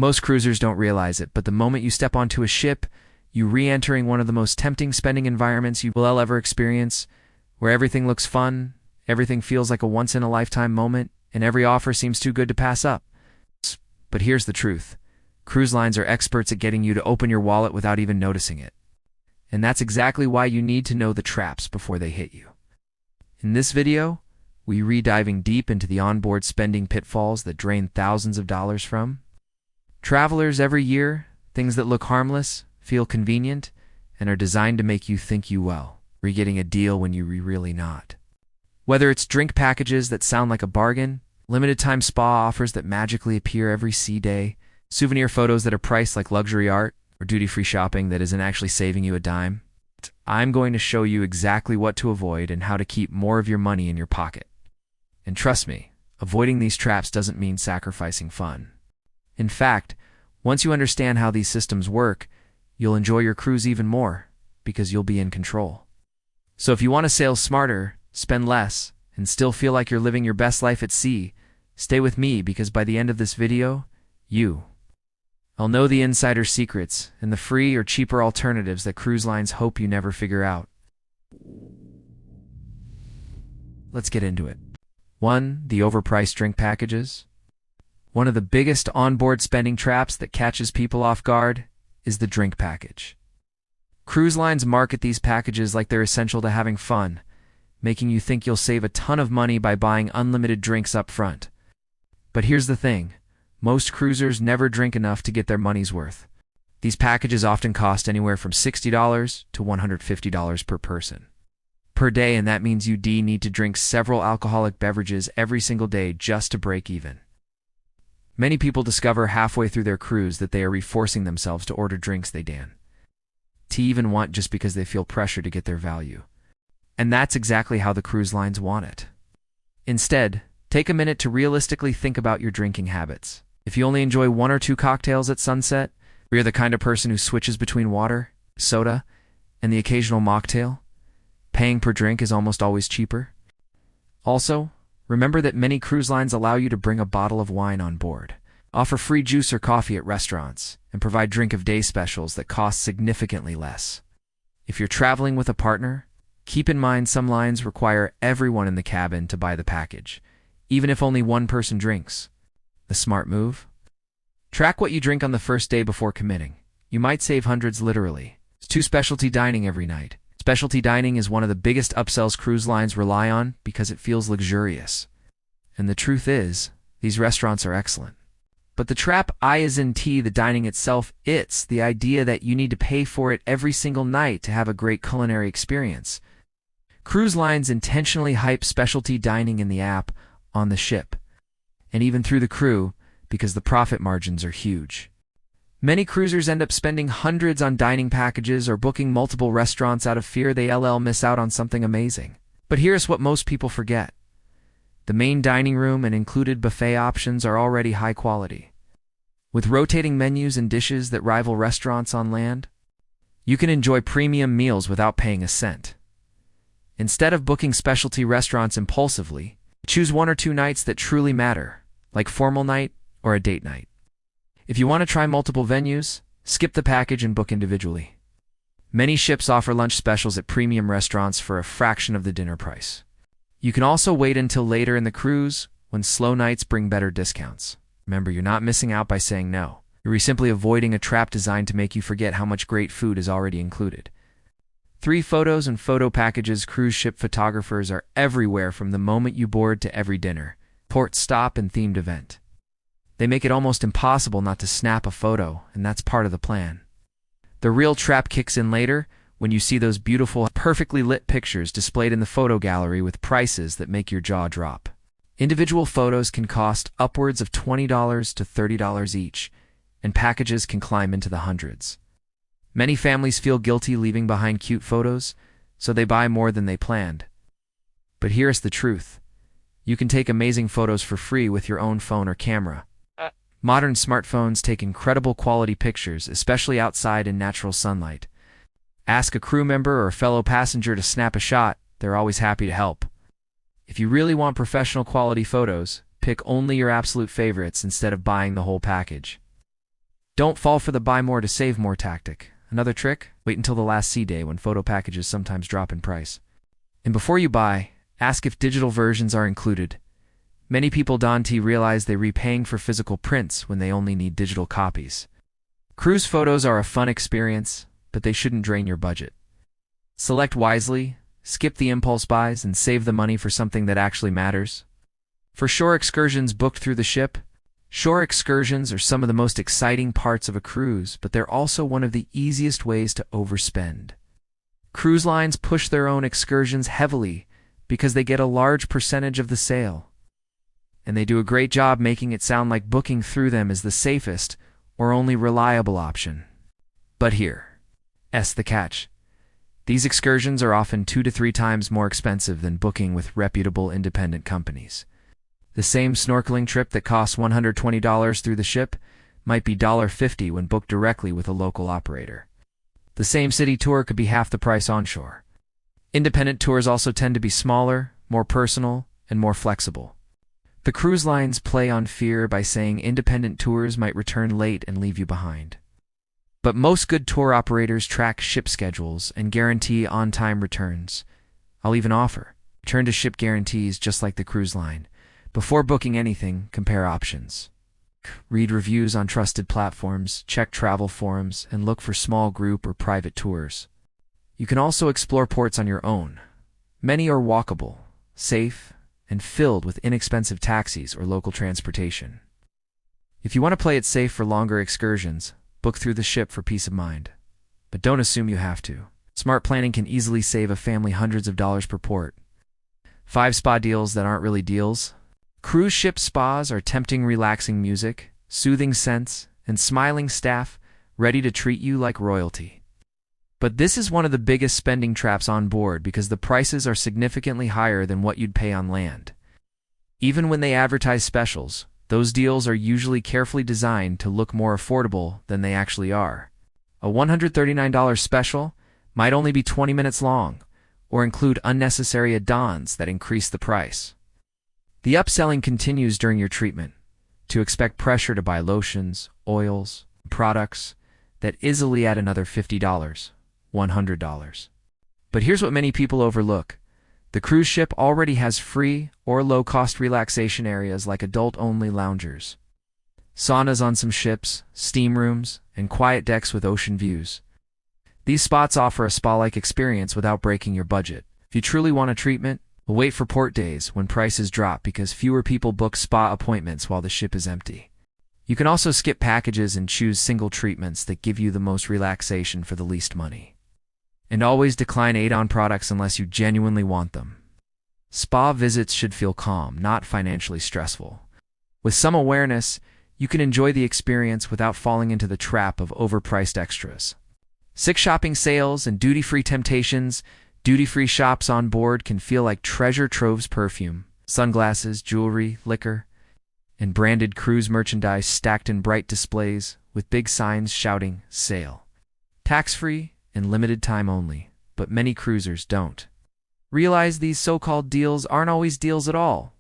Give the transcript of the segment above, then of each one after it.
Most cruisers don't realize it, but the moment you step onto a ship, you re-entering one of the most tempting spending environments you will ever experience, where everything looks fun, everything feels like a once-in-a-lifetime moment, and every offer seems too good to pass up. But here's the truth. Cruise lines are experts at getting you to open your wallet without even noticing it. And that's exactly why you need to know the traps before they hit you. In this video, we're diving deep into the onboard spending pitfalls that drain thousands of dollars from travelers every year, things that look harmless, feel convenient, and are designed to make you think you're getting a deal when you're really not. Whether it's drink packages that sound like a bargain, limited time spa offers that magically appear every sea day, souvenir photos that are priced like luxury art, or duty-free shopping that isn't actually saving you a dime, I'm going to show you exactly what to avoid and how to keep more of your money in your pocket. And trust me, avoiding these traps doesn't mean sacrificing fun. In fact, once you understand how these systems work, you'll enjoy your cruise even more because you'll be in control. So if you want to sail smarter, spend less, and still feel like you're living your best life at sea, stay with me because by the end of this video, I'll know the insider secrets and the free or cheaper alternatives that cruise lines hope you never figure out. Let's get into it. 1. The overpriced drink packages. One of the biggest onboard spending traps that catches people off guard is the drink package. Cruise lines market these packages like they're essential to having fun, making you think you'll save a ton of money by buying unlimited drinks up front. But here's the thing. Most cruisers never drink enough to get their money's worth. These packages often cost anywhere from $60 to $150 per person per day, and that means you need to drink several alcoholic beverages every single day just to break even. Many people discover halfway through their cruise that they are reforcing themselves to order drinks they even want just because they feel pressure to get their value. And that's exactly how the cruise lines want it. Instead, take a minute to realistically think about your drinking habits. If you only enjoy 1 or 2 cocktails at sunset, or you're the kind of person who switches between water, soda, and the occasional mocktail, paying per drink is almost always cheaper. Also, remember that many cruise lines allow you to bring a bottle of wine on board, offer free juice or coffee at restaurants, and provide drink-of-day specials that cost significantly less. If you're traveling with a partner, keep in mind some lines require everyone in the cabin to buy the package, even if only one person drinks. The smart move? Track what you drink on the first day before committing. You might save hundreds literally. 2. Specialty dining every night. Specialty dining is one of the biggest upsells cruise lines rely on because it feels luxurious. And the truth is, these restaurants are excellent. But the trap isn't the dining itself, it's the idea that you need to pay for it every single night to have a great culinary experience. Cruise lines intentionally hype specialty dining in the app, on the ship, and even through the crew because the profit margins are huge. Many cruisers end up spending hundreds on dining packages or booking multiple restaurants out of fear they'll miss out on something amazing. But here's what most people forget. The main dining room and included buffet options are already high quality. With rotating menus and dishes that rival restaurants on land, you can enjoy premium meals without paying a cent. Instead of booking specialty restaurants impulsively, choose 1 or 2 nights that truly matter, like formal night or a date night. If you want to try multiple venues, skip the package and book individually. Many ships offer lunch specials at premium restaurants for a fraction of the dinner price. You can also wait until later in the cruise when slow nights bring better discounts. Remember, you're not missing out by saying no. You're simply avoiding a trap designed to make you forget how much great food is already included. 3. Photos and photo packages. Cruise ship photographers are everywhere from the moment you board to every dinner, port stop, and themed event. They make it almost impossible not to snap a photo, and that's part of the plan. The real trap kicks in later when you see those beautiful, perfectly lit pictures displayed in the photo gallery with prices that make your jaw drop. Individual photos can cost upwards of $20 to $30 each, and packages can climb into the hundreds. Many families feel guilty leaving behind cute photos, so they buy more than they planned. But here's the truth. You can take amazing photos for free with your own phone or camera. Modern smartphones take incredible quality pictures, especially outside in natural sunlight. Ask a crew member or fellow passenger to snap a shot, they're always happy to help. If you really want professional quality photos, pick only your absolute favorites instead of buying the whole package. Don't fall for the buy more to save more tactic. Another trick? Wait until the last sea day when photo packages sometimes drop in price. And before you buy, ask if digital versions are included. Many people don't realize they're repaying for physical prints when they only need digital copies. Cruise photos are a fun experience, but they shouldn't drain your budget. Select wisely, skip the impulse buys, and save the money for something that actually matters. For shore excursions booked through the ship, shore excursions are some of the most exciting parts of a cruise, but they're also one of the easiest ways to overspend. Cruise lines push their own excursions heavily because they get a large percentage of the sale. And they do a great job making it sound like booking through them is the safest or only reliable option. But here's the catch. These excursions are often 2 to 3 times more expensive than booking with reputable independent companies. The same snorkeling trip that costs $120 through the ship might be $50 when booked directly with a local operator. The same city tour could be half the price onshore. Independent tours also tend to be smaller, more personal, and more flexible. The cruise lines play on fear by saying independent tours might return late and leave you behind. But most good tour operators track ship schedules and guarantee on-time returns. I'll even offer return-to-ship guarantees just like the cruise line. Before booking anything, compare options. Read reviews on trusted platforms, check travel forums, and look for small group or private tours. You can also explore ports on your own. Many are walkable, safe, and filled with inexpensive taxis or local transportation. If you want to play it safe for longer excursions, book through the ship for peace of mind. But don't assume you have to. Smart planning can easily save a family hundreds of dollars per port. 5 spa deals that aren't really deals. Cruise ship spas are tempting, relaxing music, soothing scents, and smiling staff ready to treat you like royalty. But this is one of the biggest spending traps on board because the prices are significantly higher than what you'd pay on land. Even when they advertise specials, those deals are usually carefully designed to look more affordable than they actually are. A $139 special might only be 20 minutes long, or include unnecessary add-ons that increase the price. The upselling continues during your treatment, to expect pressure to buy lotions, oils, products that easily add another $50, $100. But here's what many people overlook. The cruise ship already has free or low-cost relaxation areas like adult-only loungers, saunas on some ships, steam rooms, and quiet decks with ocean views. These spots offer a spa-like experience without breaking your budget. If you truly want a treatment, wait for port days when prices drop because fewer people book spa appointments while the ship is empty. You can also skip packages and choose single treatments that give you the most relaxation for the least money. And always decline add-on products unless you genuinely want them. Spa visits should feel calm, not financially stressful. With some awareness, you can enjoy the experience without falling into the trap of overpriced extras. 6 shopping sales and duty-free temptations. Duty-free shops on board can feel like treasure troves: perfume, sunglasses, jewelry, liquor, and branded cruise merchandise stacked in bright displays with big signs shouting, "Sale." Tax-free and limited time only, but many cruisers don't realize these so-called deals aren't always deals at all.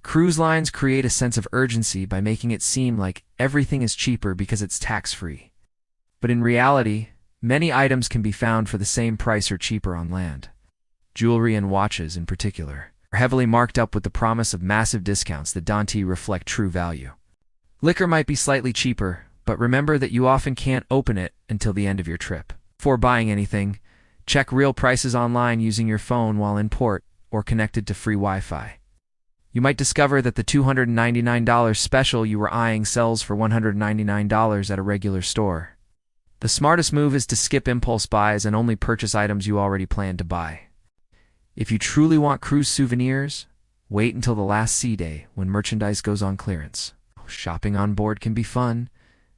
Cruise lines create a sense of urgency by making it seem like everything is cheaper because it's tax-free. But in reality, many items can be found for the same price or cheaper on land. Jewelry and watches, in particular, are heavily marked up with the promise of massive discounts that don't reflect true value. Liquor might be slightly cheaper, but remember that you often can't open it until the end of your trip. Before buying anything, check real prices online using your phone while in port or connected to free Wi-Fi. You might discover that the $299 special you were eyeing sells for $199 at a regular store. The smartest move is to skip impulse buys and only purchase items you already plan to buy. If you truly want cruise souvenirs, wait until the last sea day when merchandise goes on clearance. Shopping on board can be fun,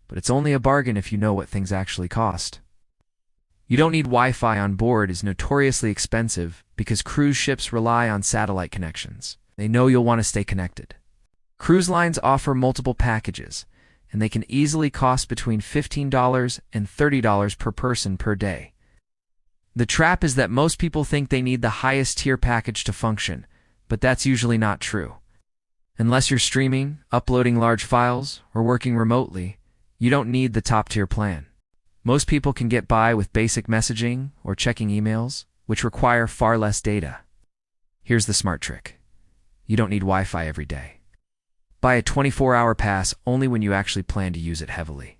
but it's only a bargain if you know what things actually cost. You don't need Wi-Fi on board is notoriously expensive because cruise ships rely on satellite connections. They know you'll want to stay connected. Cruise lines offer multiple packages, and they can easily cost between $15 and $30 per person per day. The trap is that most people think they need the highest tier package to function, but that's usually not true. Unless you're streaming, uploading large files, or working remotely, You don't need the top-tier plan. Most people can get by with basic messaging or checking emails, which require far less data. Here's the smart trick. You don't need Wi-Fi every day. Buy a 24-hour pass only when you actually plan to use it heavily.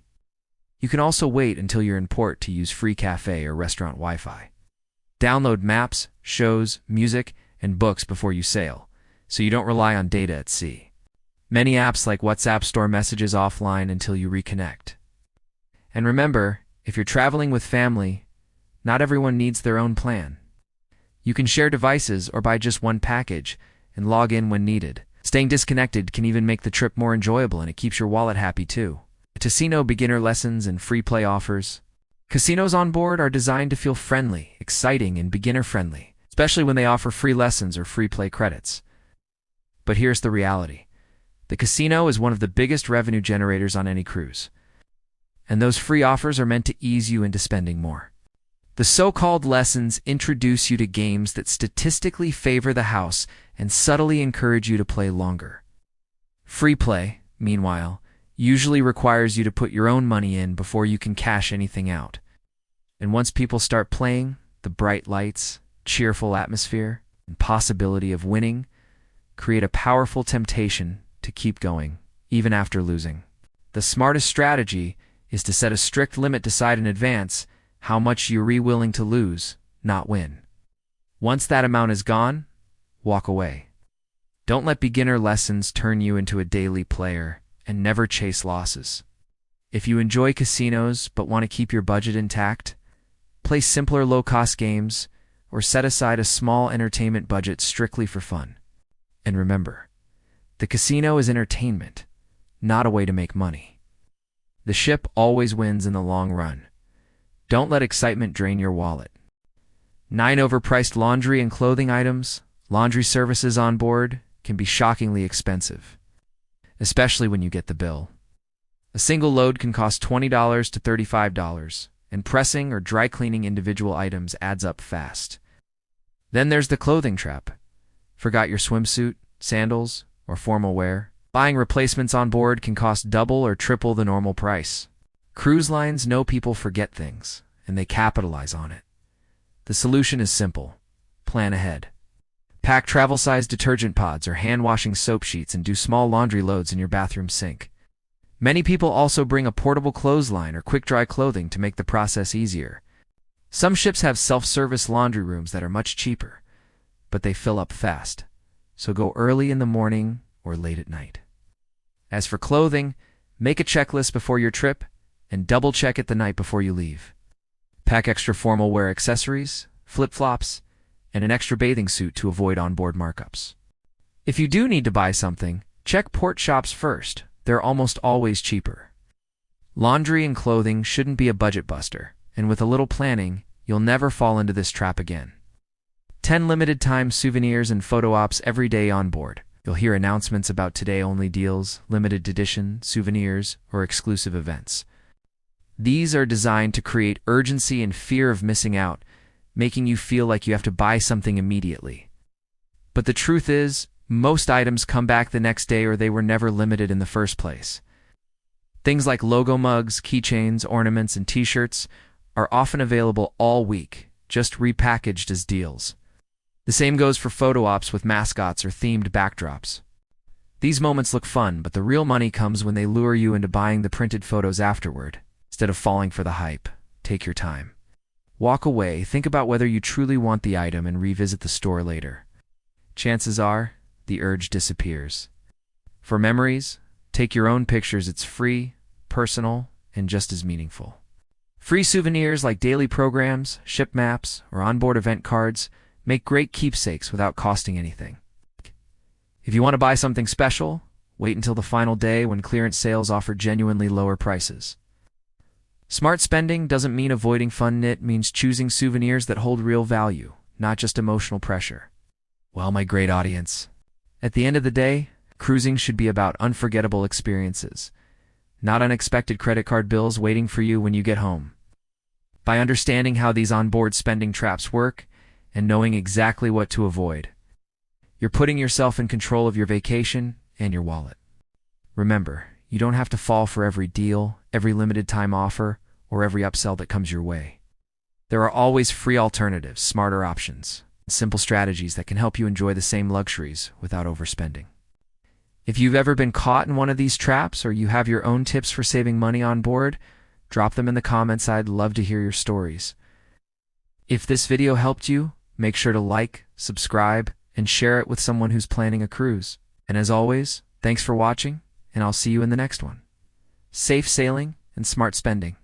You can also wait until you're in port to use free cafe or restaurant Wi-Fi. Download maps, shows, music, and books before you sail, so you don't rely on data at sea. Many apps like WhatsApp store messages offline until you reconnect. And remember, if you're traveling with family, not everyone needs their own plan. You can share devices or buy just one package and log in when needed. Staying disconnected can even make the trip more enjoyable, and it keeps your wallet happy too. Casino beginner lessons and free play offers. Casinos on board are designed to feel friendly, exciting, and beginner-friendly, especially when they offer free lessons or free play credits. But here's the reality. The casino is one of the biggest revenue generators on any cruise. And those free offers are meant to ease you into spending more. The so-called lessons introduce you to games that statistically favor the house and subtly encourage you to play longer. Free play, meanwhile, usually requires you to put your own money in before you can cash anything out. And once people start playing, the bright lights, cheerful atmosphere, and possibility of winning create a powerful temptation to keep going, even after losing. The smartest strategy is to set a strict limit, decide in advance how much you're willing to lose, not win. Once that amount is gone, walk away. Don't let beginner lessons turn you into a daily player, and never chase losses. If you enjoy casinos but want to keep your budget intact, play simpler low-cost games or set aside a small entertainment budget strictly for fun. And remember, the casino is entertainment, not a way to make money. The ship always wins in the long run. Don't let excitement drain your wallet. 9 overpriced laundry and clothing items. Laundry services on board can be shockingly expensive, especially when you get the bill. A single load can cost $20 to $35, and pressing or dry cleaning individual items adds up fast. Then there's the clothing trap. Forgot your swimsuit, sandals, or formal wear? Buying replacements on board can cost double or triple the normal price. Cruise lines know people forget things, and they capitalize on it. The solution is simple. Plan ahead. Pack travel-sized detergent pods or hand-washing soap sheets and do small laundry loads in your bathroom sink. Many people also bring a portable clothesline or quick-dry clothing to make the process easier. Some ships have self-service laundry rooms that are much cheaper, but they fill up fast, so go early in the morning or late at night. As for clothing, make a checklist before your trip and double-check it the night before you leave. Pack extra formal wear accessories, flip-flops, and an extra bathing suit to avoid onboard markups. If you do need to buy something, check port shops first. They're almost always cheaper. Laundry and clothing shouldn't be a budget buster, and with a little planning, you'll never fall into this trap again. 10 limited-time souvenirs and photo ops every day on board. You'll hear announcements about today-only deals, limited edition, souvenirs, or exclusive events. These are designed to create urgency and fear of missing out, making you feel like you have to buy something immediately. But the truth is, most items come back the next day or they were never limited in the first place. Things like logo mugs, keychains, ornaments, and t-shirts are often available all week, just repackaged as deals. The same goes for photo ops with mascots or themed backdrops. These moments look fun, but the real money comes when they lure you into buying the printed photos afterward. Instead of falling for the hype, take your time. Walk away, think about whether you truly want the item, and revisit the store later. Chances are, the urge disappears. For memories, take your own pictures. It's free, personal, and just as meaningful. Free souvenirs like daily programs, ship maps, or onboard event cards make great keepsakes without costing anything. If you want to buy something special, wait until the final day when clearance sales offer genuinely lower prices. Smart spending doesn't mean avoiding fun. It means choosing souvenirs that hold real value, not just emotional pressure. Well, my great audience, at the end of the day, cruising should be about unforgettable experiences, not unexpected credit card bills waiting for you when you get home. By understanding how these onboard spending traps work and knowing exactly what to avoid, you're putting yourself in control of your vacation and your wallet. Remember, You don't have to fall for every deal, every limited time offer, or every upsell that comes your way. There are always free alternatives, smarter options, and simple strategies that can help you enjoy the same luxuries without overspending. If you've ever been caught in one of these traps or you have your own tips for saving money on board, drop them in the comments. I'd love to hear your stories. If this video helped you, make sure to like, subscribe, and share it with someone who's planning a cruise. And as always, thanks for watching, and I'll see you in the next one. Safe sailing and smart spending.